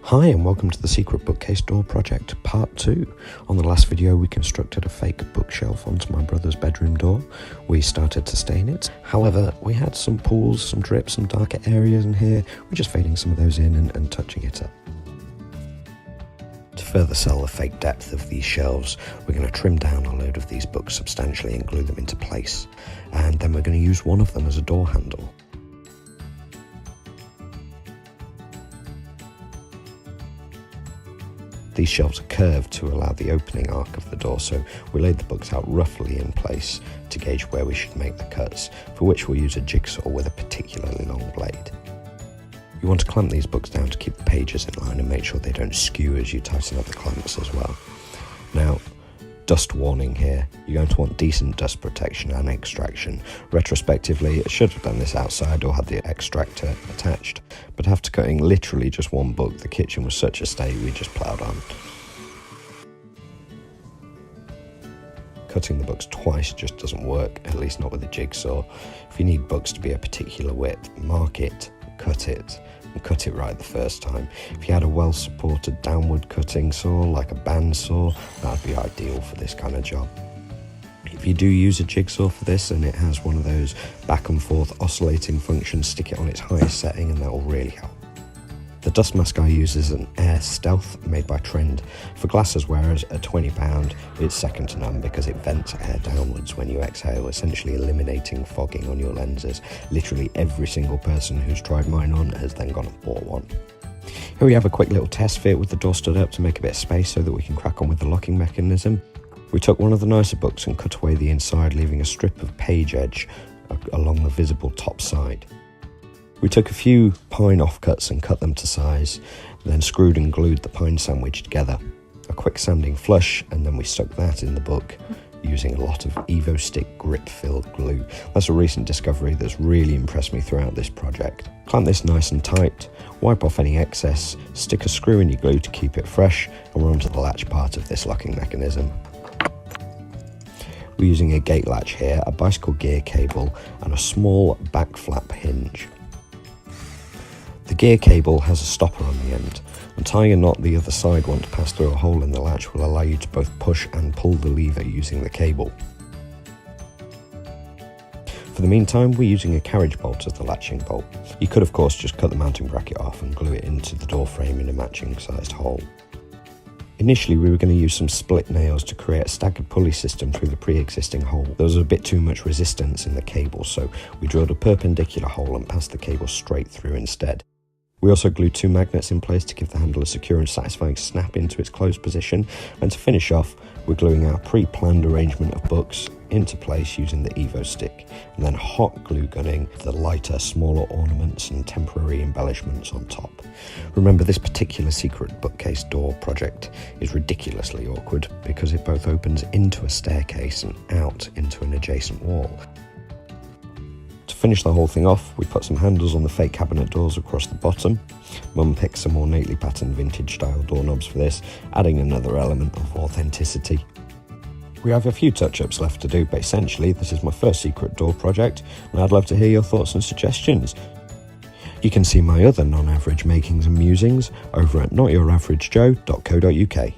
Hi and welcome to the Secret Bookcase Door Project Part 2. On the last video we constructed a fake bookshelf onto my brother's bedroom door. We started to stain it. However, we had some pools, some drips, some darker areas in here. We're just fading some of those in and touching it up. To further sell the fake depth of these shelves, we're going to trim down a load of these books substantially and glue them into place. And then we're going to use one of them as a door handle. These shelves are curved to allow the opening arc of the door, so we laid the books out roughly in place to gauge where we should make the cuts, for which we'll use a jigsaw with a particularly long blade. You want to clamp these books down to keep the pages in line and make sure they don't skew as you tighten up the clamps as well. Now, dust warning here, you're going to want decent dust protection and extraction. Retrospectively, I should have done this outside or had the extractor attached, but after cutting literally just one book, the kitchen was such a state we just ploughed on. Cutting the books twice just doesn't work, at least not with a jigsaw. If you need books to be a particular width, mark it, and cut it right the first time. If you had a well-supported downward cutting saw like a bandsaw, that would be ideal for this kind of job. If you do use a jigsaw for this and it has one of those back and forth oscillating functions, stick it on its highest setting and that will really help. The dust mask I use is an Air Stealth made by Trend. For glasses wearers at £20, it's second to none because it vents air downwards when you exhale, essentially eliminating fogging on your lenses. Literally every single person who's tried mine on has then gone and bought one. Here we have a quick little test fit with the door stood up to make a bit of space so that we can crack on with the locking mechanism. We took one of the nicer books and cut away the inside, leaving a strip of page edge along the visible top side. We took a few pine offcuts and cut them to size, then screwed and glued the pine sandwich together. A quick sanding flush, and then we stuck that in the book using a lot of Evo Stick grip-filled glue. That's a recent discovery that's really impressed me throughout this project. Clamp this nice and tight, wipe off any excess, stick a screw in your glue to keep it fresh, and we're onto the latch part of this locking mechanism. We're using a gate latch here, a bicycle gear cable, and a small back flap hinge. The gear cable has a stopper on the end, and tying a knot the other side once passed through a hole in the latch will allow you to both push and pull the lever using the cable. For the meantime, we're using a carriage bolt as the latching bolt. You could of course just cut the mounting bracket off and glue it into the door frame in a matching sized hole. Initially we were going to use some split nails to create a staggered pulley system through the pre-existing hole. There was a bit too much resistance in the cable, so we drilled a perpendicular hole and passed the cable straight through instead. We also glued two magnets in place to give the handle a secure and satisfying snap into its closed position, and to finish off, we're gluing our pre-planned arrangement of books into place using the Evo Stick, and then hot glue gunning the lighter, smaller ornaments and temporary embellishments on top. Remember, this particular secret bookcase door project is ridiculously awkward because it both opens into a staircase and out into an adjacent wall. To finish the whole thing off, we put some handles on the fake cabinet doors across the bottom. Mum picked some ornately patterned vintage style doorknobs for this, adding another element of authenticity. We have a few touch-ups left to do, but essentially this is my first secret door project, and I'd love to hear your thoughts and suggestions. You can see my other non-average makings and musings over at notyouraveragejjoe.co.uk.